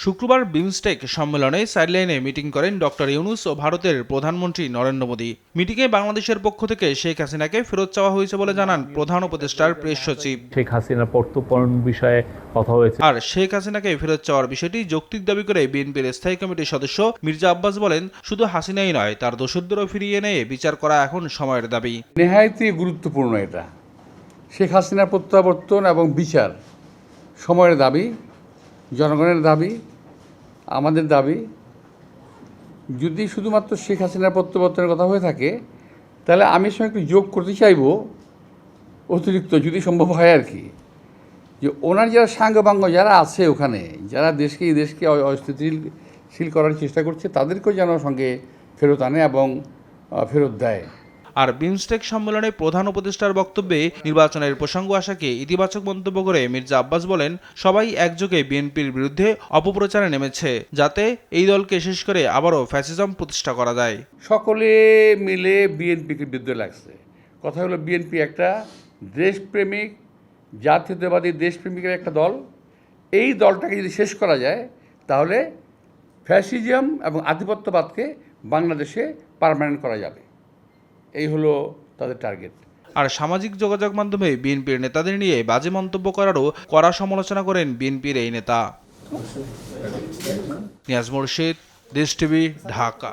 শুক্রবার বিমস্টেক সম্মেলনে সাইডলাইনে মিটিং করেন ডক্টর ইউনূস ও ভারতের প্রধানমন্ত্রী নরেন্দ্র মোদী। মিটিংয়ে বাংলাদেশের পক্ষ থেকে শেখ হাসিনাকে ফেরত চাওয়া হয়েছে বলে জানান প্রধান উপদেষ্টার প্রেস সচিব। শেখ হাসিনার প্রত্যর্পণ বিষয়ে কথা হয়েছে। আর শেখ হাসিনাকে ফেরত চাওয়ার বিষয়টি যৌক্তিক দাবি করে বিএনপির স্থায়ী কমিটির সদস্য মির্জা আব্বাস বলেন, শুধু হাসিনাই নয়, তার দোষরদেরও ফিরিয়ে এনে বিচার করা এখন সময়ের দাবি। নেহায়তই গুরুত্বপূর্ণ এটা। শেখ হাসিনার প্রত্যাবর্তন এবং বিচার সময়ের দাবি, জনগণের দাবি, আমাদের দাবি। যদি শুধুমাত্র শেখ হাসিনার প্রত্যাবর্তনের কথা হয়ে থাকে তাহলে আমি সঙ্গে একটু যোগ করতে চাইব অতিরিক্ত, যদি সম্ভব হয় আর কি, যে ওনার যারা সাঙ্গপাঙ্গ যারা আছে ওখানে, যারা এই দেশকে অস্থিতিশীল করার চেষ্টা করছে, তাদেরকেও যেন সঙ্গে ফেরত আনে এবং ফেরত দেয়। আর বিমস্টেক সম্মেলনে প্রধান উপদেষ্টার বক্তব্যে নির্বাচনের প্রসঙ্গ আসাকে ইতিবাচক মন্তব্য করে মির্জা আব্বাস বলেন, সবাই একযোগে বিএনপির বিরুদ্ধে অপপ্রচারে নেমেছে, যাতে এই দলকে শেষ করে আবারও ফ্যাসিজম প্রতিষ্ঠা করা যায়। সকলে মিলে বিএনপিকে বিরুদ্ধে লাগছে। কথা হলো, বিএনপি একটা দেশপ্রেমিক, জাতীয়তাবাদী দেশপ্রেমিকের একটা দল। এই দলটাকে যদি শেষ করা যায় তাহলে ফ্যাসিজম এবং আধিপত্যবাদকে বাংলাদেশে পার্মানেন্ট করা যাবে। এই হলো তাদের টার্গেট। আর সামাজিক যোগাযোগ মাধ্যমে বিএনপির নেতাদের নিয়ে বাজে মন্তব্য করারও কড়া সমালোচনা করেন বিএনপির এই নেতা। নিয়াজ মুর্শিদ, দেশ টিভি, ঢাকা।